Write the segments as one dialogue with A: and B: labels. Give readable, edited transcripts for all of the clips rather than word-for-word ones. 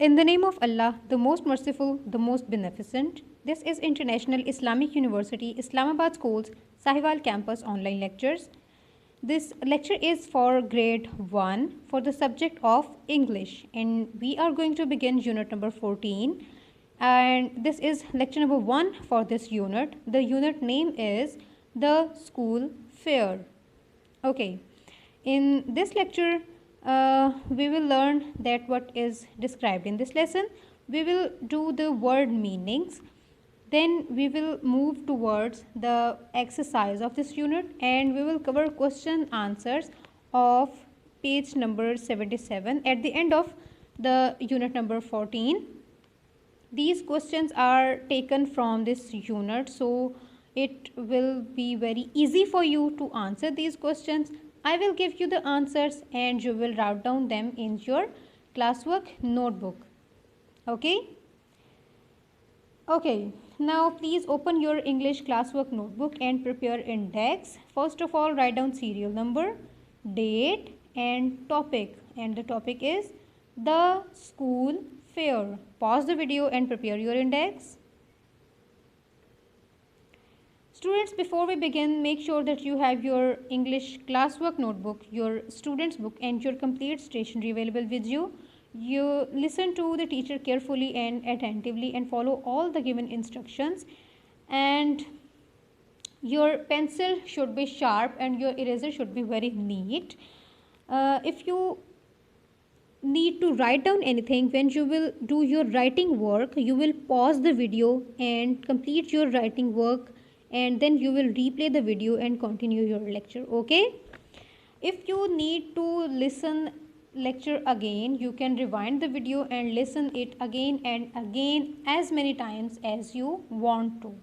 A: In the name of Allah, the most merciful, the most beneficent. This is International Islamic University, Islamabad Schools, Sahiwal Campus online lectures. This lecture is for grade 1 for the subject of English, and we are going to begin unit number 14. And this is lecture number 1 for this unit. The unit name is The School Fair. Okay, in this lecture, we will learn that what is described in this lesson. We will do the word meanings. Then we will move towards the exercise of this unit, and we will cover question answers of page number 77 at the end of the unit number 14. These questions are taken from this unit, so it will be very easy for you to answer these questions. I will give you the answers and you will write down them in your classwork notebook. Okay? Okay, now please open your English classwork notebook and prepare index. First of all, write down serial number, date and topic. And the topic is the school fair. Pause the video and prepare your index. Students, before we begin, make sure that you have your English classwork notebook, your student's book and your complete stationery available with you. You listen to the teacher carefully and attentively and follow all the given instructions. And your pencil should be sharp and your eraser should be very neat. If you need to write down anything when you will do your writing work, you will pause the video and complete your writing work, and then you will replay the video and continue your lecture. Okay, if you need to listen lecture again, you can rewind the video and listen it again and again as many times as you want to.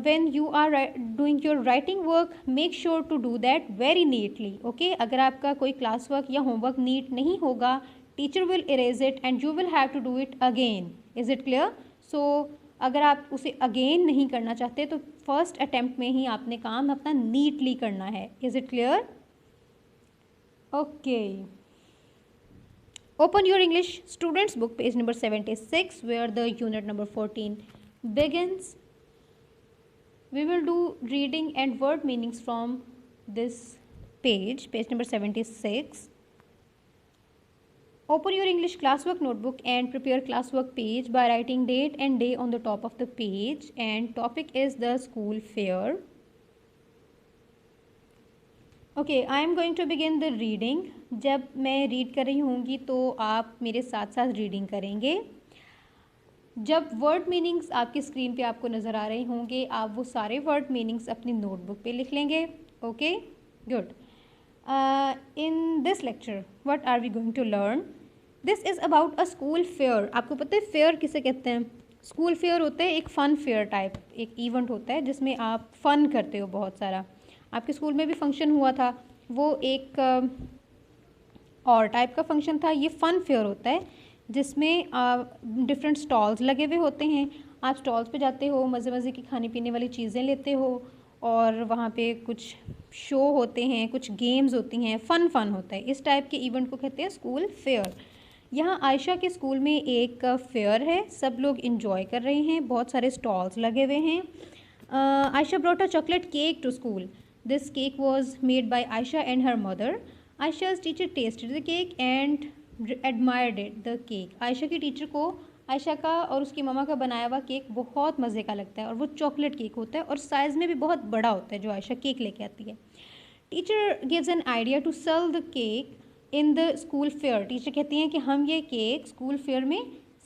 A: When you are doing your writing work, make sure to do that very neatly. Okay, अगर आपका कोई class work या homework neat नहीं होगा, teacher will erase it and you will have to do it again. Is it clear? So अगर आप उसे again नहीं करना चाहते तो first attempt में ही आपने काम अपना neatly करना है. Is it clear? Okay. Open your English students book, page number 76, where the unit number 14 begins. We will do reading and word meanings from this page number 76. Open your English classwork notebook and prepare classwork page by writing date and day on the top of the page, and topic is the school fair. Okay, I am going to begin the reading. जब मैं read कर रही होंगी तो आप मेरे साथ साथ रीडिंग करेंगे. जब वर्ड मीनिंग्स आपकी स्क्रीन पे आपको नज़र आ रहे होंगे, आप वो सारे वर्ड मीनिंग्स अपनी नोटबुक पे लिख लेंगे. Okay, good. In this lecture what are we going to learn? This is about a school fair. आपको पता है फेयर किसे कहते हैं? स्कूल फेयर होता है एक फ़न फेयर टाइप, एक इवेंट होता है जिसमें आप फ़न करते हो बहुत सारा. आपके स्कूल में भी फंक्शन हुआ था, वो एक और टाइप का फंक्शन था. ये फ़न फेयर होता है जिसमें डिफरेंट स्टॉल्स लगे हुए होते हैं. आप स्टॉल्स पे जाते हो, मज़े मज़े की खाने पीने वाली चीज़ें लेते हो और वहाँ पे कुछ शो होते हैं, कुछ गेम्स होती हैं, फ़न होता है. इस टाइप के इवेंट को कहते हैं स्कूल फेयर. यहाँ आयशा के स्कूल में एक फेयर है, सब लोग इंजॉय कर रहे हैं, बहुत सारे स्टॉल्स लगे हुए हैं. Ayesha brought a chocolate cake to school. This cake was made by Aisha and her mother. Aisha's teacher tasted the cake and admired it. The cake. Ayesha की टीचर को आयशा का और उसकी ममा का बनाया हुआ केक बहुत मज़े का लगता है, और वो चॉकलेट केक होता है और साइज़ में भी बहुत बड़ा होता है जो आयशा केक लेके आती है. Teacher gives an idea to sell the cake in the school fair. Teacher कहती हैं कि हम ये केक स्कूल फेयर में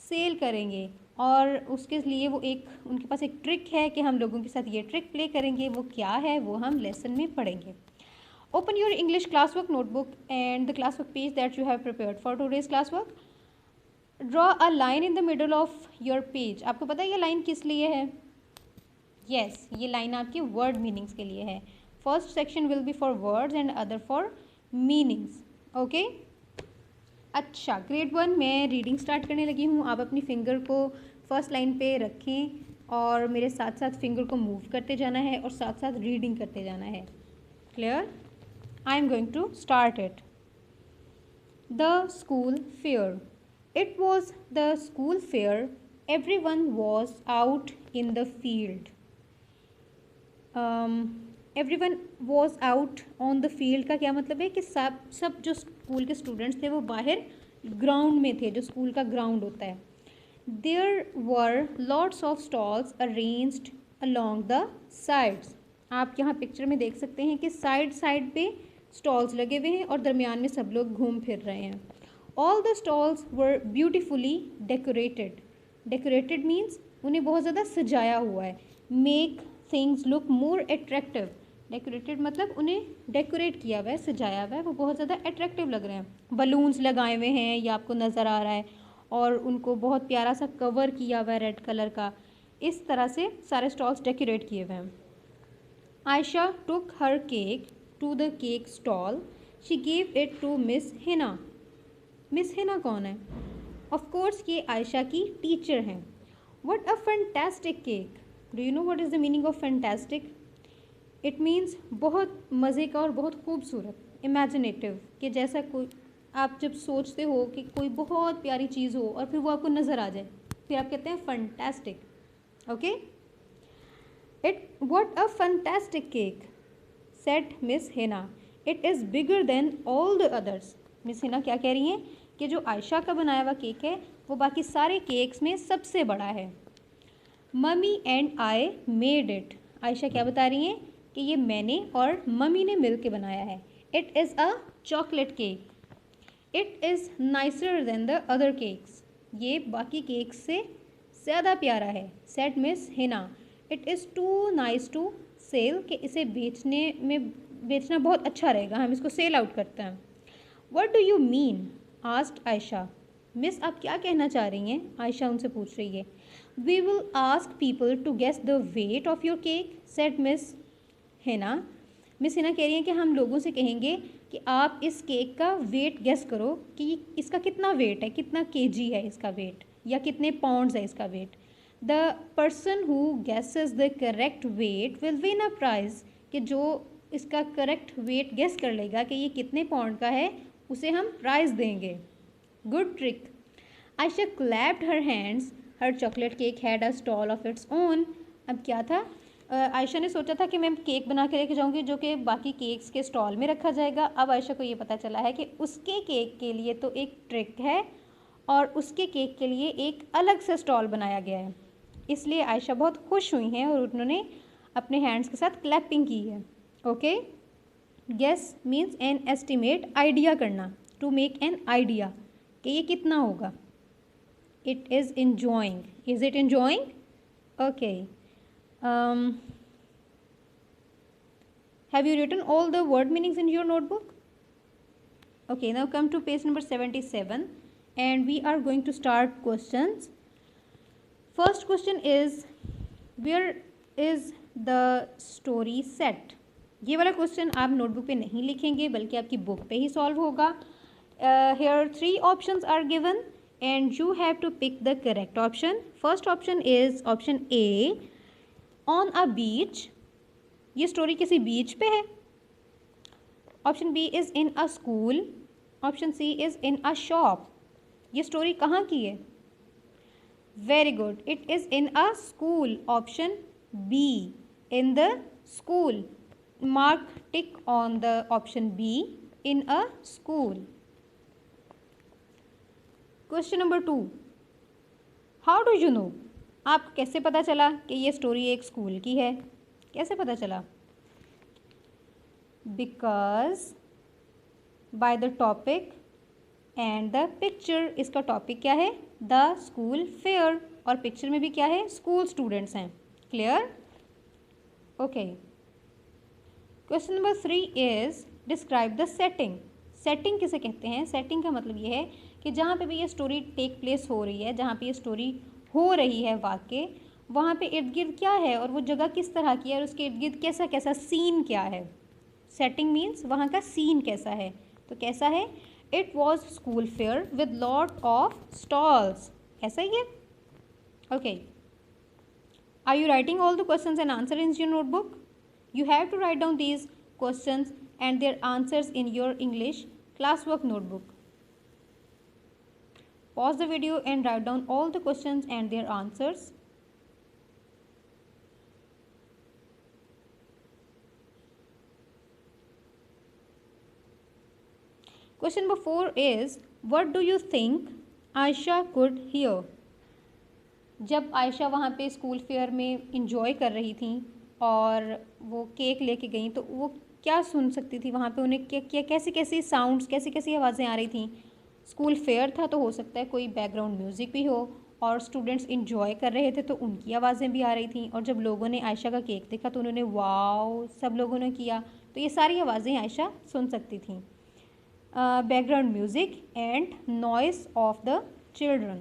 A: सेल करेंगे, और उसके लिए वो एक उनके पास एक ट्रिक है कि हम लोगों के साथ ये ट्रिक प्ले करेंगे. वो क्या है वो हम लेसन में पढ़ेंगे. Open your English classwork notebook and the classwork page that you have prepared for today's classwork. Draw a line in the middle of your page. आपको पता है ये लाइन किस लिए है? यस, ये लाइन आपकी वर्ड मीनिंग्स के लिए है. First section will be for words and other for meanings. Okay, अच्छा, ग्रेड 1 मैं रीडिंग स्टार्ट करने लगी हूँ. आप अपनी फिंगर को फर्स्ट लाइन पे रखें और मेरे साथ साथ फिंगर को मूव करते जाना है और साथ साथ रीडिंग करते जाना है. Clear? I am going to start it. The school fair. It was the school fair. Everyone was out in the field. Everyone was out on the field का क्या मतलब है कि सब जो स्कूल के स्टूडेंट्स थे वो बाहर ग्राउंड में थे, जो स्कूल का ग्राउंड होता है. There were lots of stalls arranged along the sides. आप यहाँ पिक्चर में देख सकते हैं कि साइड साइड पे स्टॉल्स लगे हुए हैं और दरमियान में सब लोग घूम फिर रहे हैं. All the stalls were beautifully decorated. Decorated means उन्हें बहुत ज़्यादा सजाया हुआ है. Make things look more attractive. Decorated मतलब उन्हें डेकोरेट किया हुआ है, सजाया हुआ है, वो बहुत ज़्यादा अट्रैक्टिव लग रहे हैं. बलून्स लगाए हुए हैं, ये आपको नज़र आ रहा है, और उनको बहुत प्यारा सा कवर किया हुआ है रेड कलर का. इस तरह से सारे स्टॉल्स डेकोरेट किए हुए हैं. Ayesha took her cake to the cake stall. She gave it to miss Hina. Miss Hina कौन है? ऑफ कोर्स ये आयशा की टीचर हैं. What a fantastic cake. Do you know what is the meaning of fantastic? It means बहुत मज़े का और बहुत खूबसूरत, इमेजिनेटिव, कि जैसा कोई आप जब सोचते हो कि कोई बहुत प्यारी चीज़ हो और फिर वो आपको नज़र आ जाए, फिर आप कहते हैं fantastic. Okay. What a fantastic cake said miss Hina. It is bigger than all the others. Miss Hina क्या कह रही हैं कि जो आयशा का बनाया हुआ केक है वो बाकी सारे केक्स में सबसे बड़ा है. Mummy and I made it. Ayesha क्या बता रही हैं कि ये मैंने और मम्मी ने मिल के बनाया है. It is a chocolate cake. It is nicer than the other cakes. ये बाकी केक्स से ज़्यादा प्यारा है. Said miss Hina. It is too nice to sell. कि इसे बेचना बहुत अच्छा रहेगा, हम इसको सेल आउट करते हैं. What do you mean asked Ayesha. Miss आप क्या कहना चाह रही हैं? आयशा उनसे पूछ रही है. We will ask people to guess the weight of your cake said miss Hina. Miss Hina कह रही हैं कि हम लोगों से कहेंगे कि आप इस केक का वेट गेस करो कि इसका कितना वेट है, कितना केजी है इसका वेट, या कितने पाउंड्स है इसका weight. The person who guesses the correct weight will win a prize. कि जो इसका करेक्ट वेट गेस कर लेगा कि ये कितने पाउंड का है, उसे हम प्राइज़ देंगे. Good trick. Ayesha clapped her hands. Her chocolate cake had a stall of its own. अब क्या था, आयशा ने सोचा था कि मैं केक बना के लेके जाऊंगी जो कि बाकी केक्स के स्टॉल में रखा जाएगा. अब आयशा को ये पता चला है कि उसके केक के लिए तो एक ट्रिक है और उसके केक के लिए एक अलग से स्टॉल बनाया गया है. इसलिए आयशा बहुत खुश हुई हैं और उन्होंने अपने हैंड्स के साथ क्लैपिंग की है. Okay. Guess means an estimate, idea करना. टू मेक एन आइडिया कि ये कितना होगा. It is enjoying. Is it enjoying? Okay. Have you written all the word meanings in your notebook? Okay, now come to page number 77 and we are going to start questions. First question is, where is the story set? ये वाला question आप notebook पे नहीं लिखेंगे बल्कि आपकी book पे ही solve होगा. Here 3 options are given and you have to pick the correct option. First option is option A, on a beach. ये स्टोरी किसी बीच पे है. Option B is in a school. Option C is in a shop. ये story कहाँ की है? Very good, it is in a school. Option B, in the school. Mark tick on the option B, in a school. Question number 2, how do you know. आप कैसे पता चला कि ये स्टोरी एक स्कूल की है? कैसे पता चला? Because by the topic and the picture. इसका टॉपिक क्या है? The school fair. और पिक्चर में भी क्या है? स्कूल स्टूडेंट्स हैं. Clear? Okay. Question number 3 is describe the setting. Setting किसे कहते हैं? सेटिंग का मतलब ये है कि जहाँ पे भी ये स्टोरी टेक प्लेस हो रही है, जहाँ पे ये स्टोरी हो रही है वाकई, वहाँ पे इर्द गिर्द क्या है और वो जगह किस तरह की है और उसके इर्द गिर्द कैसा कैसा सीन क्या है. सेटिंग मीन्स वहाँ का सीन कैसा है. तो कैसा है? It was school fair with lot of stalls. ऐसा ही है. Okay. Are you writing all the questions and answer in your notebook? You have to write down these questions and their answers in your English classwork notebook. Pause the video and write down all the questions and their answers. Question number 4 is, what do you think Aisha could hear? जब आयशा वहाँ पे school fair में enjoy कर रही थी और वो cake लेके गई तो वो क्या सुन सकती थी वहाँ पे, उन्हें क्या क्या कैसी कैसी साउंड्स, कैसी कैसी आवाज़ें आ रही थी। स्कूल फेयर था तो हो सकता है कोई बैकग्राउंड म्यूज़िक भी हो, और स्टूडेंट्स इंजॉय कर रहे थे तो उनकी आवाज़ें भी आ रही थी, और जब लोगों ने आयशा का केक देखा तो उन्होंने वाओ सब लोगों ने किया, तो ये सारी आवाज़ें आयशा सुन सकती थी। Background music and noise of the children.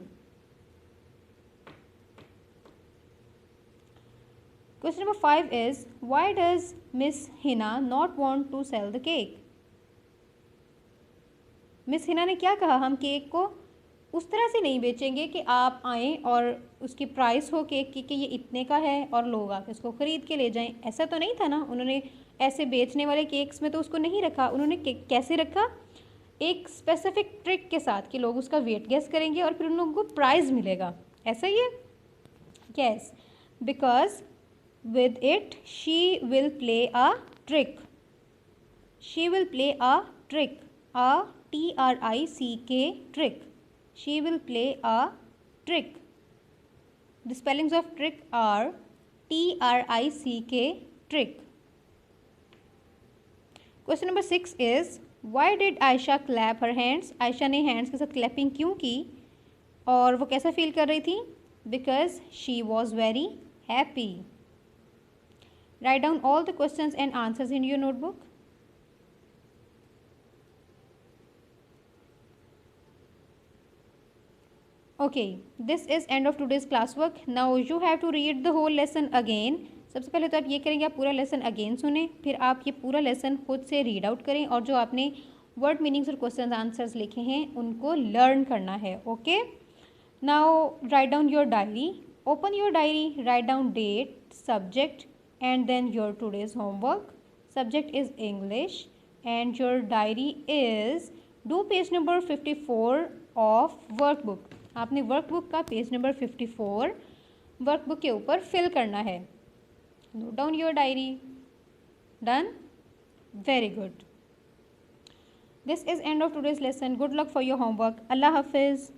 A: Question number 5 is, why does Miss Hina not want to sell the cake? Miss Hina ने क्या कहा, हम केक को उस तरह से नहीं बेचेंगे कि आप आएँ और उसकी प्राइस हो केक की कि ये इतने का है और लोग आके इसको ख़रीद के ले जाएं। ऐसा तो नहीं था ना, उन्होंने ऐसे बेचने वाले केक्स में तो उसको नहीं रखा। उन्होंने कैसे रखा, एक स्पेसिफिक ट्रिक के साथ कि लोग उसका वेट गेस करेंगे और फिर उन लोगों को प्राइज़ मिलेगा। ऐसा ही है, yes, because with it she will play a trick. She will play a trick, a trick trick. She will play a trick. The spellings of trick are trick trick. Question number 6 is, why did Aisha clap her hands? Ayesha ने hands के साथ clapping क्यों की और वो कैसा feel कर रही थी? Because she was very happy. Write down all the questions and answers in your notebook. Okay, this is end of today's classwork. Now you have to read the whole lesson again. सबसे पहले तो आप ये करेंगे, आप पूरा lesson again सुने, फिर आप ये पूरा लेसन खुद से रीड आउट करें और जो आपने वर्ड मीनिंग्स और क्वेश्चन आंसर्स लिखे हैं उनको लर्न करना है। Okay, now write down your diary, open your diary, write down date, subject and then your today's homework. Subject is English and your diary is, do page number 54 of workbook. आपने workbook का page number 54 workbook के ऊपर fill करना है। Note down your diary. Done, very good. This is end of today's lesson. Good luck for your homework. अल्लाह हाफिज़।